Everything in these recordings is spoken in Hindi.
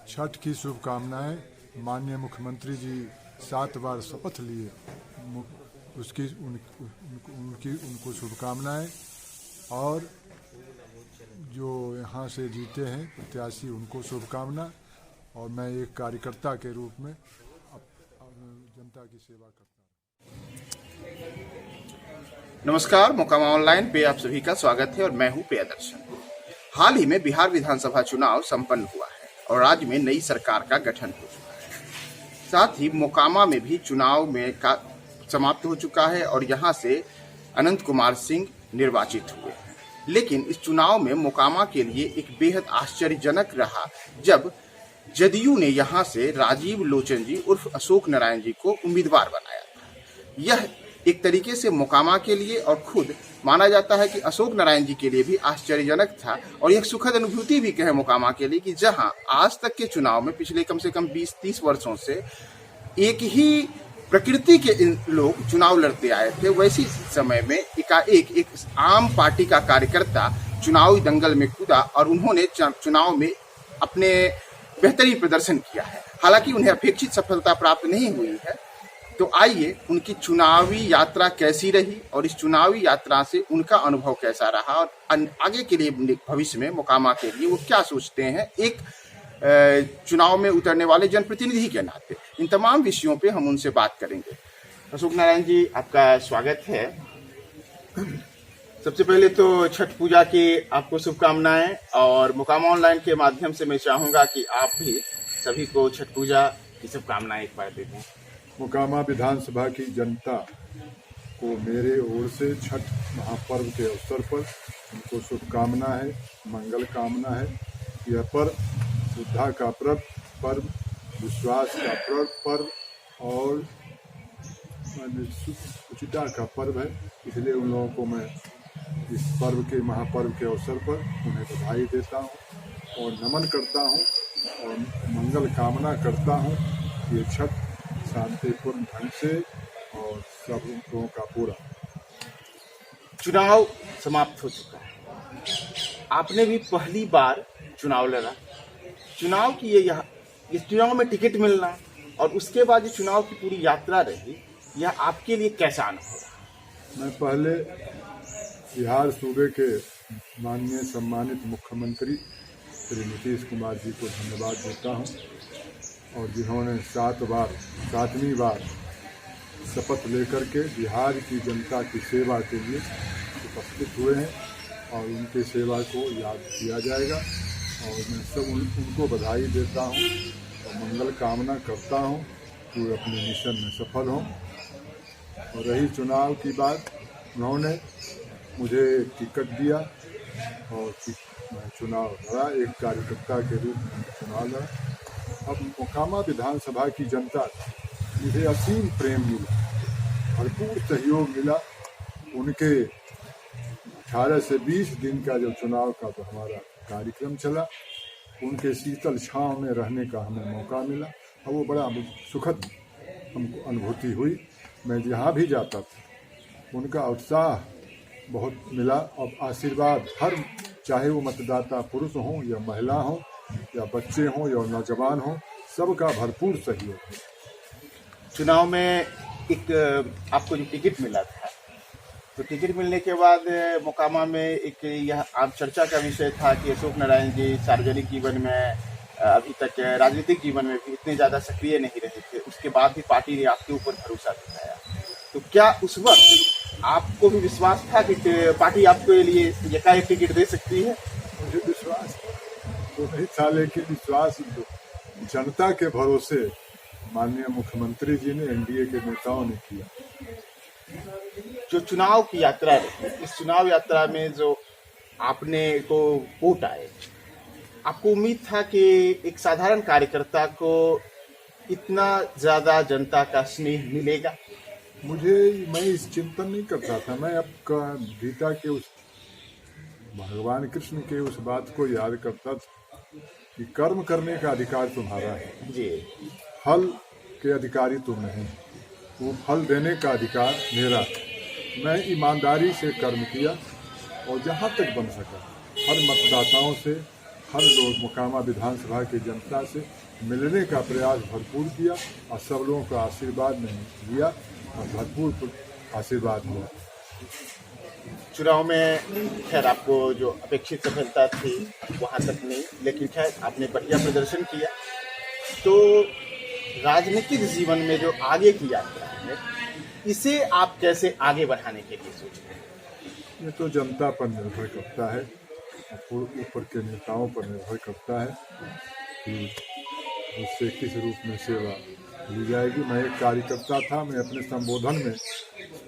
छठ की शुभकामनाएं। माननीय मुख्यमंत्री जी 7 बार शपथ लिए, उसकी उनको शुभकामनाएं। और जो यहाँ से जीते हैं प्रत्याशी, उनको शुभकामना। और मैं एक कार्यकर्ता के रूप में जनता की सेवा करता हूँ। नमस्कार, मोकामा ऑनलाइन पे आप सभी का स्वागत है और मैं हूं प्रियदर्शन। हाल ही में बिहार विधानसभा चुनाव संपन्न हुआ है और राज्य में नई सरकार का गठन हो चुका है। साथ ही मोकामा में भी चुनाव में समाप्त हो चुका है और यहां से अनंत कुमार सिंह निर्वाचित हुए। लेकिन इस चुनाव में मोकामा के लिए एक बेहद आश्चर्यजनक रहा जब जदयू ने यहां से राजीव लोचन जी उर्फ अशोक नारायण जी को उम्मीदवार बनाया था। यह एक तरीके से मोकामा के लिए और खुद माना जाता है कि अशोक नारायण जी के लिए भी आश्चर्यजनक था और यह सुखद अनुभूति भी कहे मोकामा के लिए कि जहां आज तक के चुनाव में पिछले कम से कम 20-30 वर्षों से एक ही प्रकृति के लोग चुनाव लड़ते आए थे, वैसी समय में एकाएक एक आम पार्टी का कार्यकर्ता चुनावी दंगल में कूदा और उन्होंने चुनाव में अपने बेहतरीन प्रदर्शन किया है। हालांकि उन्हें अपेक्षित सफलता प्राप्त नहीं हुई है। तो आइए उनकी चुनावी यात्रा कैसी रही और इस चुनावी यात्रा से उनका अनुभव कैसा रहा और आगे के लिए भविष्य में मोकामा के लिए वो क्या सोचते हैं एक चुनाव में उतरने वाले जनप्रतिनिधि के नाते। इन तमाम विषयों पे हम उनसे बात करेंगे। अशोक नारायण जी, आपका स्वागत है। सबसे पहले तो छठ पूजा की आपको शुभकामनाएं और मोकामा ऑनलाइन के माध्यम से मैं चाहूंगा कि आप भी सभी को छठ पूजा की शुभकामनाएं एक बार दे दें। मोकामा विधानसभा की जनता को मेरे ओर से छठ महापर्व के अवसर पर उनको शुभकामना है, मंगल कामना है। यह पर्व बुद्धा का पर्व, विश्वास का पर्व और सुचिता का पर्व है। इसलिए उन लोगों को मैं इस पर्व के महापर्व के अवसर पर उन्हें बधाई देता हूँ और नमन करता हूँ और मंगल कामना करता हूँ। ये छठ शांतिपूर्ण ढंग से और सब लोगों का पूरा। चुनाव समाप्त हो चुका है, आपने भी पहली बार चुनाव लड़ा। चुनाव की ये चुनाव में टिकट मिलना और उसके बाद जो चुनाव की पूरी यात्रा रही, यह आपके लिए कैसा अनुभव रहा? मैं पहले बिहार सूबे के माननीय सम्मानित मुख्यमंत्री श्री नीतीश कुमार जी को धन्यवाद देता हूँ और जिन्होंने 7वीं बार शपथ लेकर के बिहार की जनता की सेवा के लिए उपस्थित हुए हैं और उनकी सेवा को याद किया जाएगा। और मैं सब उनको बधाई देता हूं और मंगल कामना करता हूं कि वे अपने मिशन में सफल हों। और रही चुनाव की बात, उन्होंने मुझे टिकट दिया और मैं चुनाव लड़ा, एक कार्यकर्ता के रूप में चुनाव लड़ा। अब मोकामा विधानसभा की जनता मुझे असीम प्रेम मिला, भरपूर सहयोग मिला। उनके 18 से 20 दिन का जो चुनाव का तो हमारा कार्यक्रम चला, उनके शीतल छांव में रहने का हमें मौका मिला और वो बड़ा सुखद हमको अनुभूति हुई। मैं जहाँ भी जाता था उनका उत्साह बहुत मिला और आशीर्वाद हर, चाहे वो मतदाता पुरुष हों या महिला हों या बच्चे हों या नौजवान हों, सबका भरपूर सहयोग। चुनाव में एक आपको जो टिकट मिला था, तो टिकट मिलने के बाद मोकामा में एक यह आम चर्चा का विषय था कि अशोक नारायण जी सार्वजनिक जीवन में अभी तक राजनीतिक जीवन में भी इतने ज़्यादा सक्रिय नहीं रहे थे। उसके बाद भी पार्टी ने आपके ऊपर भरोसा दिखाया। तो क्या उस वक्त आपको भी विश्वास था कि पार्टी आपके लिए एकाएक टिकट दे सकती है? मुझे विश्वास तो नहीं था, लेकिन विश्वास जनता के भरोसे माननीय मुख्यमंत्री जी ने, एनडीए के नेताओं ने किया। जो चुनाव की यात्रा रही, इस चुनाव यात्रा में जो आपने को वोट आए, आपको उम्मीद था कि एक साधारण कार्यकर्ता को इतना ज्यादा जनता का स्नेह मिलेगा? मैं इस चिंतन नहीं करता था। मैं अब गीता के उस भगवान कृष्ण के उस बात को याद करता था कि कर्म करने का अधिकार तुम्हारा है जी, फल के अधिकारी तुम नहीं, वो फल देने का अधिकार मेरा है। मैं ईमानदारी से कर्म किया और जहाँ तक बन सका हर मतदाताओं से, हर लोग मोकामा विधानसभा की जनता से मिलने का प्रयास भरपूर किया और सब लोगों का आशीर्वाद नहीं लिया और भरपूर आशीर्वाद लिया। चुनाव में खैर आपको जो अपेक्षित सफलता थी वहां तक नहीं, लेकिन खैर आपने बढ़िया प्रदर्शन किया। तो राजनीतिक जीवन में जो आगे की यात्रा है, इसे आप कैसे आगे बढ़ाने के लिए सोचते हैं? ये तो जनता पर निर्भर करता है, ऊपर के नेताओं पर निर्भर करता है कि उससे किस रूप में सेवा ली जाएगी। मैं एक कार्यकर्ता था, मैं अपने संबोधन में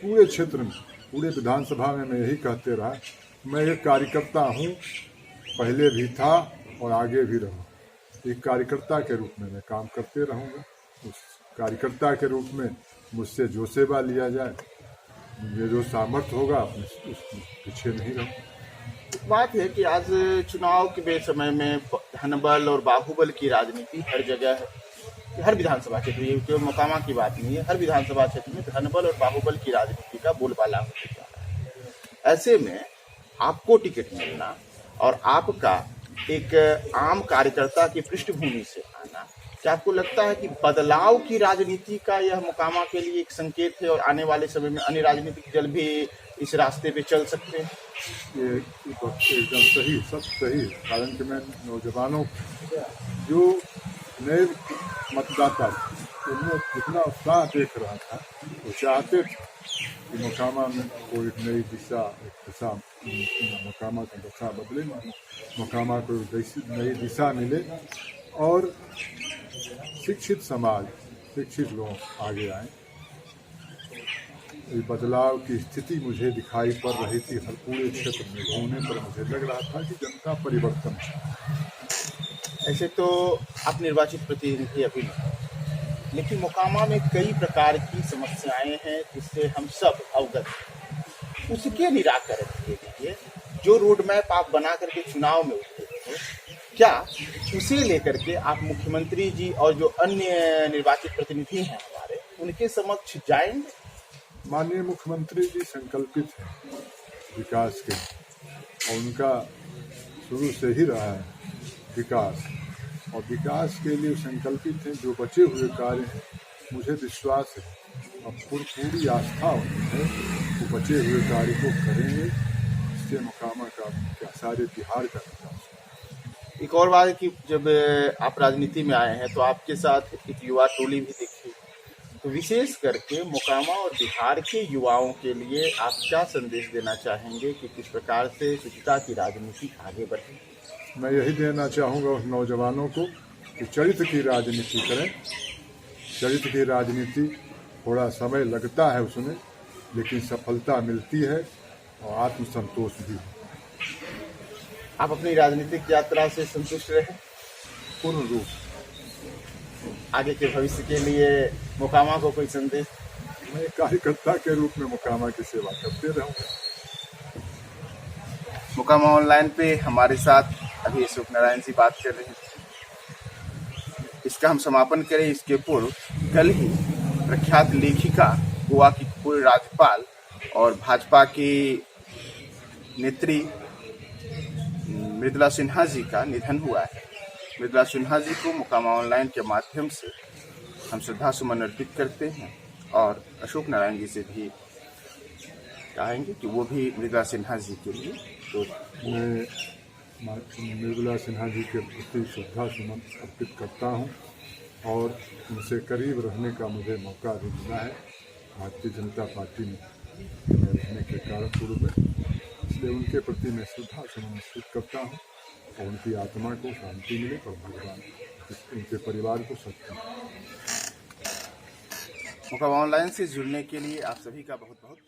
पूरे क्षेत्र में, पूरे विधानसभा में मैं यही कहते रहा, मैं एक कार्यकर्ता हूँ, पहले भी था और आगे भी रहूँ। एक कार्यकर्ता के रूप में मैं काम करते रहूँगा। उस कार्यकर्ता के रूप में मुझसे जो सेवा लिया जाए, मुझे जो सामर्थ्य होगा अपने उसके पीछे नहीं रहूँ। बात है कि आज चुनाव के बेसमय में धनबल और बाहुबल की राजनीति हर जगह है, हर विधानसभा क्षेत्र, ये केवल मोकामा की बात नहीं है, हर विधानसभा क्षेत्र में धनबल और बाहुबल की राजनीति का बोलबाला होते जा रहा है। ऐसे में आपको टिकट मिलना और आपका एक आम कार्यकर्ता की पृष्ठभूमि से आना, क्या आपको लगता है कि बदलाव की राजनीति का यह मोकामा के लिए एक संकेत है और आने वाले समय में अन्य राजनीतिक दल भी इस रास्ते पे चल सकते हैं? ये एकदम सही, सब सही है। कारण कि मैं नौजवानों जो नए मतदाता उनमें जितना उत्साह देख रहा था, वो चाहते थे कि मोकामा में कोई नई दिशा, मोकामा का दशा बदले, मोकामा को नई दिशा मिले और शिक्षित समाज, शिक्षित लोग आगे आए। ये बदलाव की स्थिति मुझे दिखाई पड़ रही थी हर पूरे क्षेत्र में घूमने पर। मुझे लग रहा था कि जनता परिवर्तन है। ऐसे तो आप निर्वाचित प्रतिनिधि अभी नहीं, लेकिन मोकामा में कई प्रकार की समस्याएं हैं जिससे हम सब अवगत हैं। उसके निराकरण के लिए जो रोड मैप आप बना करके चुनाव में उतरे थे, क्या उसे लेकर के आप मुख्यमंत्री जी और जो अन्य निर्वाचित प्रतिनिधि हैं हमारे, उनके समक्ष जाएंगे? माननीय मुख्यमंत्री जी संकल्पित हैं विकास के, और उनका शुरू से ही रहा है विकास, और विकास के लिए संकल्पित हैं। जो बचे हुए कार्य हैं, मुझे विश्वास है और पूरी आस्था है, वो बचे हुए कार्य को करेंगे। इससे मोकामा का क्या सारे बिहार का विकास। एक और बात है कि जब आप राजनीति में आए हैं तो आपके साथ एक युवा टोली भी दिखी, तो विशेष करके मोकामा और बिहार के युवाओं के लिए आप क्या संदेश देना चाहेंगे कि किस प्रकार से शुचिता की राजनीति आगे बढ़े? मैं यही देना चाहूँगा उस नौजवानों को कि चरित्र की राजनीति करें। चरित्र की राजनीति थोड़ा समय लगता है उसमें, लेकिन सफलता मिलती है और आत्मसंतोष भी। आप अपनी राजनीतिक यात्रा से संतुष्ट रहे? पूर्ण रूप। आगे के भविष्य के लिए मोकामा को कोई संदेश? मैं कार्यकर्ता के रूप में मोकामा की सेवा करते रहूँगा। मोकामा ऑनलाइन पे हमारे साथ अभी अशोक नारायण जी बात कर रहे हैं। इसका हम समापन करें इसके पूर्व कल ही प्रख्यात लेखिका, गोवा की पूर्व राज्यपाल और भाजपा की नेत्री मृदुला सिन्हा जी का निधन हुआ है। मृदुला सिन्हा जी को मोकामा ऑनलाइन के माध्यम से हम श्रद्धा सुमन अर्पित करते हैं और अशोक नारायण जी से भी कहेंगे कि वो भी मृदुला सिन्हा जी के लिए तो मैं मृदुला सिन्हा जी के प्रति श्रद्धा सुमन अर्पित करता हूं और उनसे करीब रहने का मुझे मौका भी मिला है भारतीय जनता पार्टी में रहने के कारण पूर्व में, इसलिए उनके प्रति मैं श्रद्धा सुमन अर्पित करता हूं और उनकी आत्मा को शांति मिले और भगवान उनके परिवार को शक्ति मिले। मोकामा ऑनलाइन से जुड़ने के लिए आप सभी का बहुत बहुत